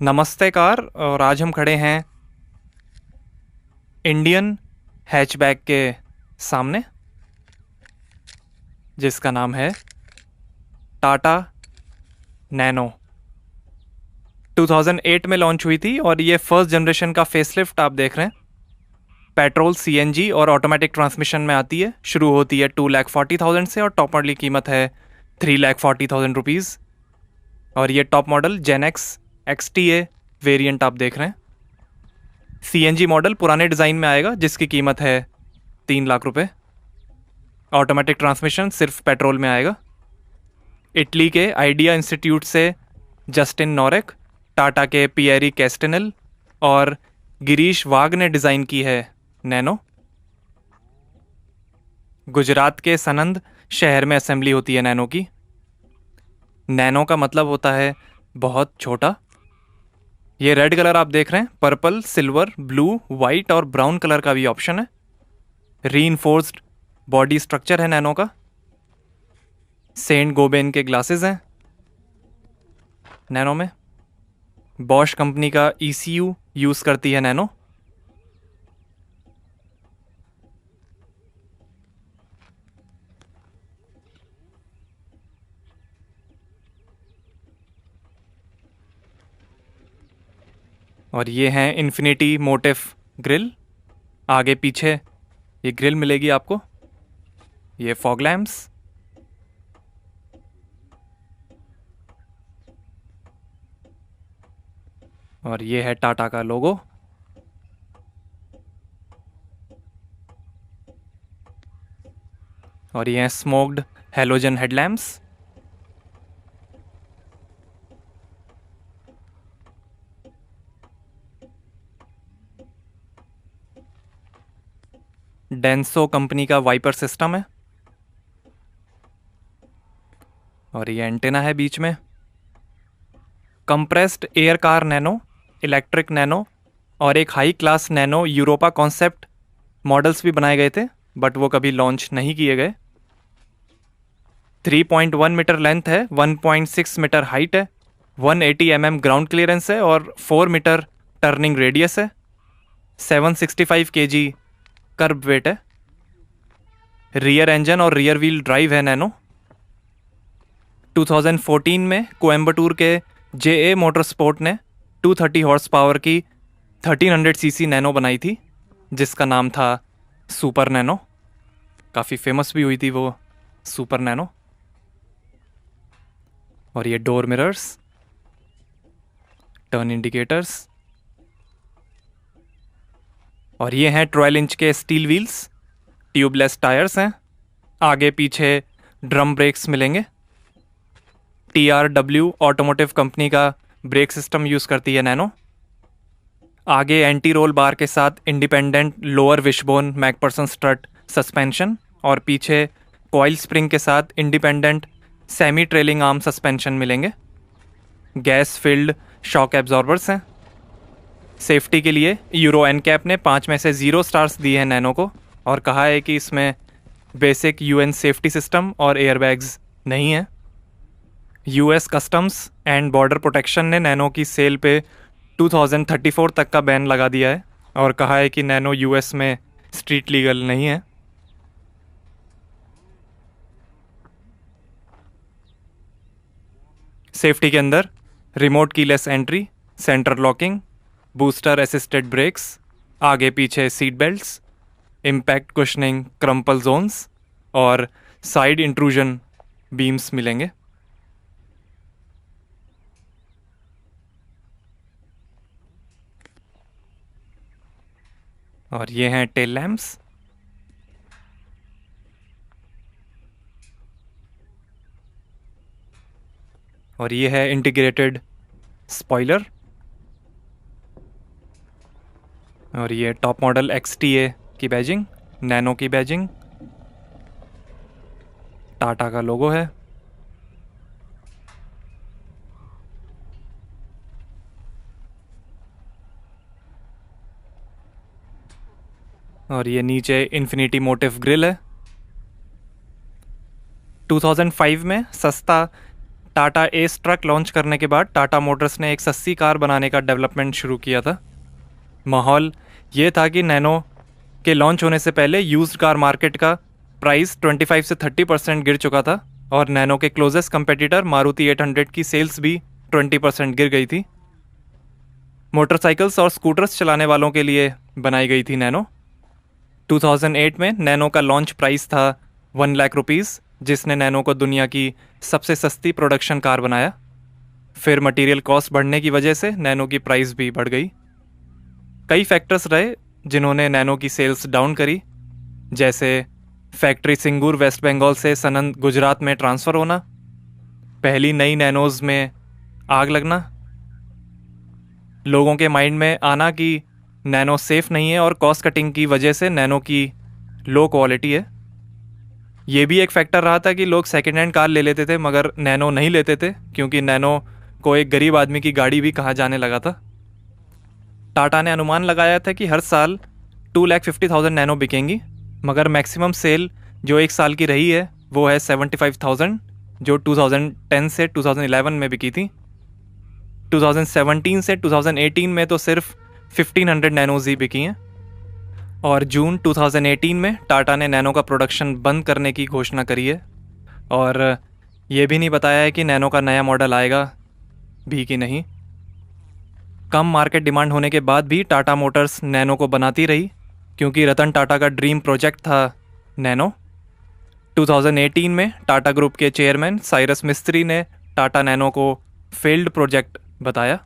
नमस्ते कार। और आज हम खड़े हैं इंडियन हैचबैक के सामने, जिसका नाम है टाटा नैनो। 2008 में लॉन्च हुई थी और ये फर्स्ट जनरेशन का फेसलिफ्ट आप देख रहे हैं। पेट्रोल, सीएनजी और ऑटोमेटिक ट्रांसमिशन में आती है। शुरू होती है 2,40,000 से और टॉप मॉडल की कीमत है 3,40,000 रुपीज़। और ये टॉप मॉडल जेन एक्स XTA वेरिएंट आप देख रहे हैं। सीएनजी मॉडल पुराने डिज़ाइन में आएगा जिसकी कीमत है 3 लाख रुपए। ऑटोमेटिक ट्रांसमिशन सिर्फ पेट्रोल में आएगा। इटली के आइडिया इंस्टीट्यूट से जस्टिन नॉरेक, टाटा के पियरी कैस्टेनल और गिरीश वाघ ने डिज़ाइन की है नैनो। गुजरात के सनंद शहर में असेंबली होती है नैनो की। नैनो का मतलब होता है बहुत छोटा। ये रेड कलर आप देख रहे हैं, पर्पल, सिल्वर, ब्लू, वाइट और ब्राउन कलर का भी ऑप्शन है। रीइंफोर्स्ड बॉडी स्ट्रक्चर है नैनो का। सेंट गोबेन के ग्लासेस हैं नैनो में। बॉश कंपनी का ECU यूज़ करती है नैनो। और ये हैं इन्फिनिटी मोटिफ ग्रिल। आगे पीछे ये ग्रिल मिलेगी आपको। ये फॉग लैम्प्स। और ये है टाटा का लोगो। और ये हैं smoked halogen headlamps. Denso company का वाइपर सिस्टम है। और ये एंटेना है बीच में। Compressed air car nano, electric nano और एक high class nano Europa concept models भी बनाए गए थे, बट वो कभी लॉन्च नहीं किए गए। 3.1 मीटर लेंथ है, 1.6 मीटर हाइट है, 180 ग्राउंड क्लियरेंस है और 4 मीटर टर्निंग रेडियस है। 765 kg कर्ब वेट है। रियर इंजन और रियर व्हील ड्राइव है नैनो। 2014 में कोयम्बटूर के JA मोटरस्पोर्ट ने 230 हॉर्स पावर की 1300 सीसी नैनो बनाई थी, जिसका नाम था सुपर नैनो। काफ़ी फेमस भी हुई थी वो सुपर नैनो। और ये डोर मिरर्स, टर्न इंडिकेटर्स। और ये हैं 12 इंच के स्टील व्हील्स। ट्यूबलेस टायर्स हैं। आगे पीछे ड्रम ब्रेक्स मिलेंगे। TRW ऑटोमोटिव कंपनी का ब्रेक सिस्टम यूज़ करती है नैनो। आगे एंटी रोल बार के साथ independent lower wishbone McPherson strut suspension और पीछे कॉइल स्प्रिंग के साथ independent semi trailing arm suspension मिलेंगे। गैस फिल्ड शॉक एब्जॉर्बर्स हैं। सेफ्टी के लिए यूरो NCAP ने 5 में से 0 स्टार्स दिए हैं नैनो को और कहा है कि इसमें बेसिक UN सेफ्टी सिस्टम और एयरबैग्स नहीं है। US customs and border protection ने नैनो की सेल पे 2034 तक का बैन लगा दिया है और कहा है कि नैनो US में स्ट्रीट लीगल नहीं है। सेफ्टी के अंदर remote keyless entry, centre locking, booster assisted brakes, आगे पीछे seat belts, impact cushioning, crumple zones और साइड इंट्रूजन बीम्स मिलेंगे। और ये हैं टेल लैम्प्स। और ये है इंटीग्रेटेड स्पॉइलर। और ये टॉप मॉडल XTA की बैजिंग, नैनो की बैजिंग, टाटा का लोगो है। और ये नीचे इन्फिनिटी मोटिफ ग्रिल है। 2005 में सस्ता टाटा एस ट्रक लॉन्च करने के बाद टाटा मोटर्स ने एक सस्ती कार बनाने का डेवलपमेंट शुरू किया था। माहौल ये था कि नैनो के लॉन्च होने से पहले यूज्ड कार मार्केट का प्राइस 25 से 30% गिर चुका था और नैनो के क्लोजेस्ट कंपेटिटर मारुति 800 की सेल्स भी 20% गिर गई थी। मोटरसाइकिल्स और स्कूटर्स चलाने वालों के लिए बनाई गई थी नैनो। 2008 में नैनो का लॉन्च प्राइस था 1 लाख रुपीज़, जिसने नैनो को दुनिया की सबसे सस्ती प्रोडक्शन कार बनाया। फिर मटेरियल कॉस्ट बढ़ने की वजह से नैनो की प्राइस भी बढ़ गई। कई फैक्टर्स रहे जिन्होंने नैनो की सेल्स डाउन करी, जैसे फैक्ट्री सिंगूर वेस्ट बंगाल से सनंद गुजरात में ट्रांसफ़र होना, पहली नई नैनोज में आग लगना, लोगों के माइंड में आना कि नैनो सेफ़ नहीं है और कॉस्ट कटिंग की वजह से नैनो की लो क्वालिटी है। ये भी एक फैक्टर रहा था कि लोग सेकेंड हैंड कार ले लेते थे मगर नैनो नहीं लेते थे, क्योंकि नैनो को एक गरीब आदमी की गाड़ी भी कहा जाने लगा था। टाटा ने अनुमान लगाया था कि हर साल 2,50,000 नैनो बिकेंगी, मगर मैक्सिमम सेल जो एक साल की रही है वो है 75,000, जो 2010 से 2011 में बिकी थी। 2017 से 2018 में तो सिर्फ 1,500 नैनोज ही बिकी हैं। और जून 2018 में टाटा ने नैनो का प्रोडक्शन बंद करने की घोषणा करी है और ये भी नहीं बताया है कि नैनो का नया मॉडल आएगा भी कि नहीं। कम मार्केट डिमांड होने के बाद भी टाटा मोटर्स नैनो को बनाती रही, क्योंकि रतन टाटा का ड्रीम प्रोजेक्ट था नैनो। 2018 में टाटा ग्रुप के चेयरमैन साइरस मिस्त्री ने टाटा नैनो को फेल्ड प्रोजेक्ट बताया।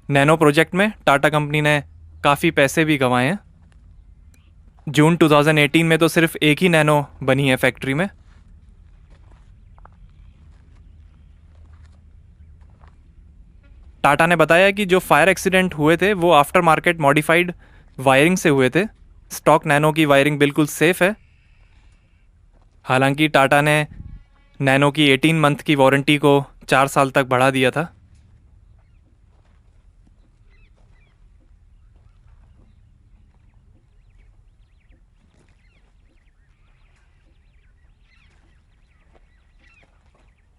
नैनो प्रोजेक्ट में टाटा कंपनी ने काफ़ी पैसे भी गंवाए हैं। जून 2018 में तो सिर्फ एक ही नैनो बनी है फैक्ट्री में। टाटा ने बताया कि जो फायर एक्सीडेंट हुए थे वो आफ्टर मार्केट मॉडिफाइड वायरिंग से हुए थे। स्टॉक नैनो की वायरिंग बिल्कुल सेफ है। हालांकि टाटा ने नैनो की 18 मंथ की वारंटी को 4 साल तक बढ़ा दिया था।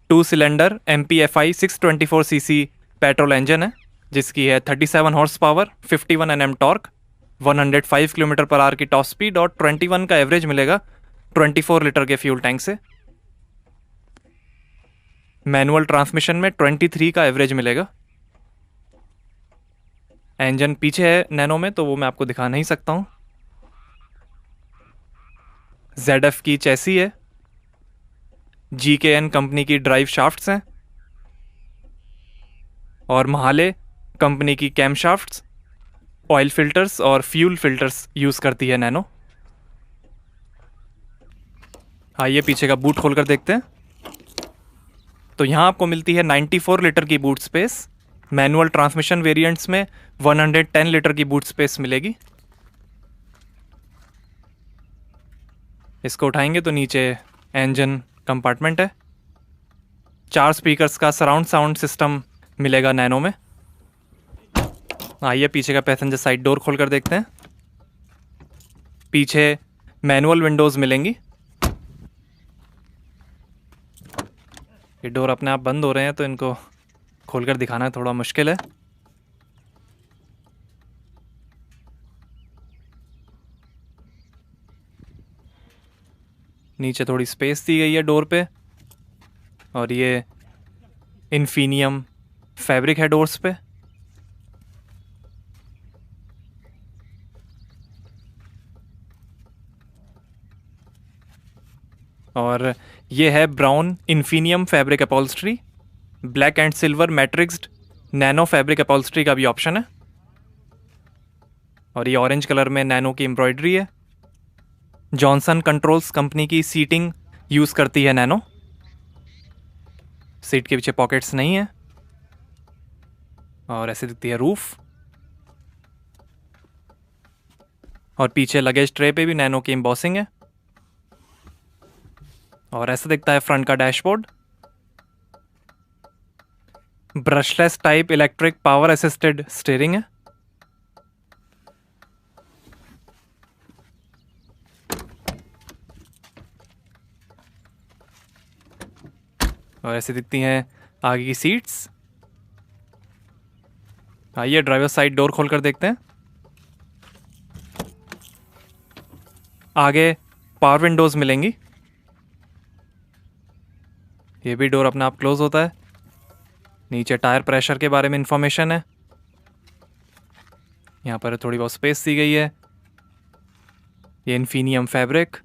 Two cylinder MPFI 624cc petrol engine है, जिसकी है 37 horse power, 51 Nm torque, 105 kilometre per hour की टॉप स्पीड और 21 का एवरेज मिलेगा 24 लीटर के फ्यूल टैंक से। मैनुअल ट्रांसमिशन में 23 का एवरेज मिलेगा। इंजन पीछे है नैनो में, तो वो मैं आपको दिखा नहीं सकता हूँ। ZF की चैसी है, GKN कंपनी की ड्राइव शाफ्ट्स हैं और महाले कंपनी की कैम शाफ्ट्स, ऑयल फिल्टर्स और फ्यूल फिल्टर्स यूज़ करती है नैनो। आइए पीछे का बूट खोलकर देखते हैं। तो यहाँ आपको मिलती है 94 लीटर की boot space. Manual transmission variants में 110 लीटर की बूट स्पेस मिलेगी। इसको उठाएंगे तो नीचे इंजन कंपार्टमेंट है। 4 स्पीकर्स का सराउंड साउंड सिस्टम मिलेगा नैनो में। आइए पीछे का पैसेंजर साइड डोर खोलकर देखते हैं। पीछे मैनुअल विंडोज़ मिलेंगी। ये डोर अपने आप बंद हो रहे हैं तो इनको खोलकर दिखाना थोड़ा मुश्किल है। नीचे थोड़ी स्पेस दी गई है डोर पे और ये इन्फीनियम फैब्रिक है डोर्स पे। और ये है brown infinium fabric upholstery. Black and silver matrixed Nano fabric upholstery का भी ऑप्शन है। और ये ऑरेंज कलर में नैनो की एम्ब्रॉयडरी है। जॉनसन कंट्रोल्स कंपनी की सीटिंग यूज़ करती है नैनो। सीट के पीछे पॉकेट्स नहीं है और ऐसे दिखती है रूफ। और पीछे लगेज ट्रे पे भी नैनो की एम्बॉसिंग है। और ऐसा दिखता है फ्रंट का dashboard. Brushless type electric power assisted steering है। और ऐसे दिखती हैं आगे की सीट्स। आइए ड्राइवर साइड डोर खोल कर देखते हैं। आगे पावर विंडोज़ मिलेंगी। ये भी डोर अपने आप क्लोज होता है। नीचे टायर प्रेशर के बारे में इंफॉर्मेशन है। यहाँ पर थोड़ी बहुत स्पेस दी गई है। ये इन्फीनियम फैब्रिक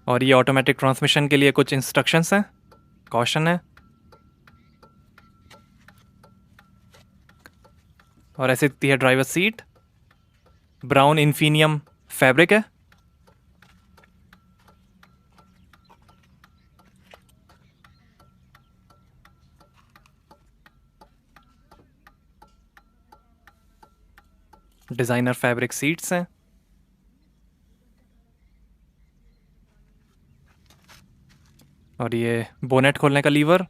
और ये ऑटोमेटिक ट्रांसमिशन के लिए कुछ इंस्ट्रक्शंस हैं, कॉशन है। और ऐसे दिखती है driver seat. Brown infinium fabric है। डिजाइनर फैब्रिक सीट्स हैं। और ये बोनेट खोलने का लीवर,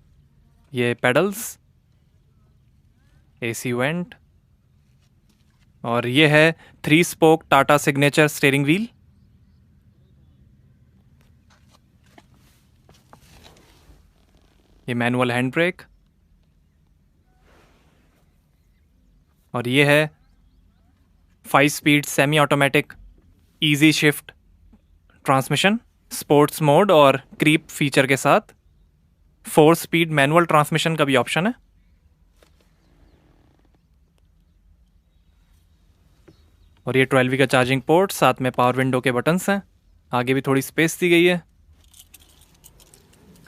ये पेडल्स, एसी वेंट, और ये है 3 spoke Tata signature steering wheel. ये मैनुअल हैंड ब्रेक, और ये है 5 speed semi automatic easy shift transmission, sports mode और क्रीप फीचर के साथ। 4 स्पीड मैनुअल ट्रांसमिशन का भी ऑप्शन है। और ये 12V का चार्जिंग पोर्ट, साथ में पावर विंडो के बटन्स हैं। आगे भी थोड़ी स्पेस दी गई है।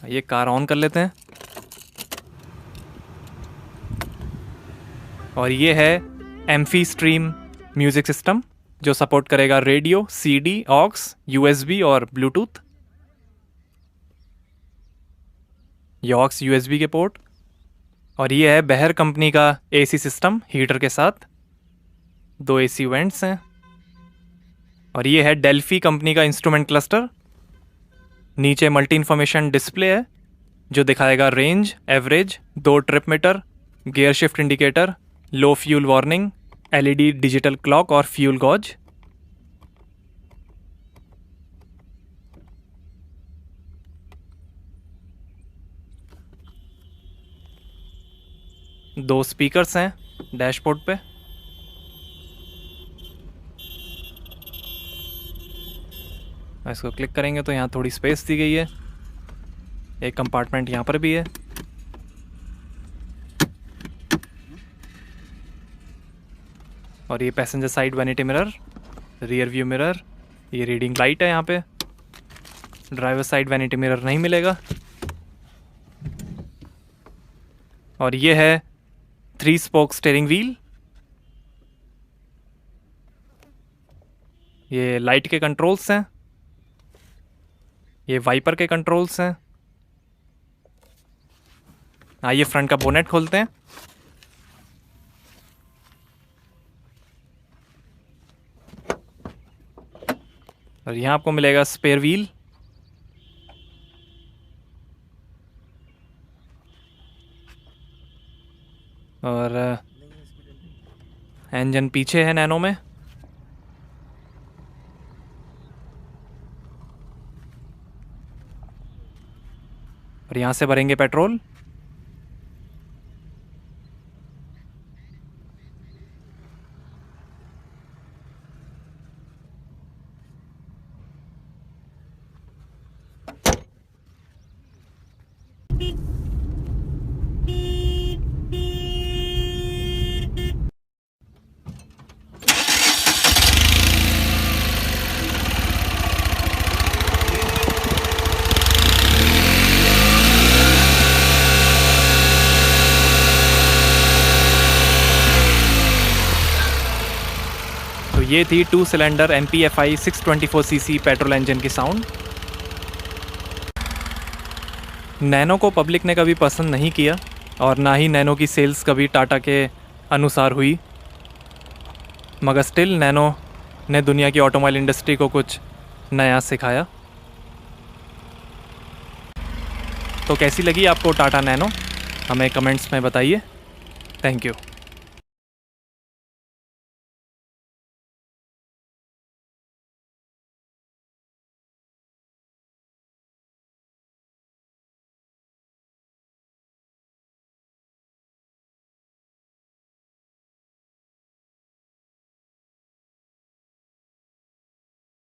ये कार ऑन कर लेते हैं। और ये है एम्फी स्ट्रीम म्यूजिक सिस्टम, जो सपोर्ट करेगा रेडियो, CD, ऑक्स, USB और ब्लूटूथ। ये ऑक्स USB के पोर्ट। और ये है बेहर कंपनी का AC सिस्टम हीटर के साथ। 2 AC वेंट्स हैं। और ये है डेल्फी कंपनी का इंस्ट्रूमेंट क्लस्टर। नीचे मल्टी इन्फॉर्मेशन डिस्प्ले है, जो दिखाएगा range, average, 2 trip meter, gear shift indicator, लो fuel warning, LED digital clock और फ्यूल गॉज। दो स्पीकर्स हैं डैशबोर्ड पे। इसको क्लिक करेंगे तो यहाँ थोड़ी स्पेस दी गई है। एक कंपार्टमेंट यहाँ पर भी है। और ये passenger side vanity mirror, rear view mirror, ये रीडिंग लाइट है यहाँ पे। ड्राइवर साइड वैनिटी मिरर नहीं मिलेगा। और ये है 3 स्पोक स्टीयरिंग व्हील। ये लाइट के कंट्रोल्स हैं। ये वाइपर के कंट्रोल्स हैं। आइए फ्रंट का बोनेट खोलते हैं। और यहाँ आपको मिलेगा स्पेयर व्हील। और इंजन पीछे है नैनो में। और यहाँ से भरेंगे पेट्रोल। तो ये थी 2 cylinder MPFI 624cc petrol engine की साउंड। नैनो को पब्लिक ने कभी पसंद नहीं किया और ना ही नैनो की सेल्स कभी टाटा के अनुसार हुई, मगर स्टिल नैनो ने दुनिया की ऑटोमोबाइल इंडस्ट्री को कुछ नया सिखाया। तो कैसी लगी आपको टाटा नैनो, हमें कमेंट्स में बताइए। Thank you.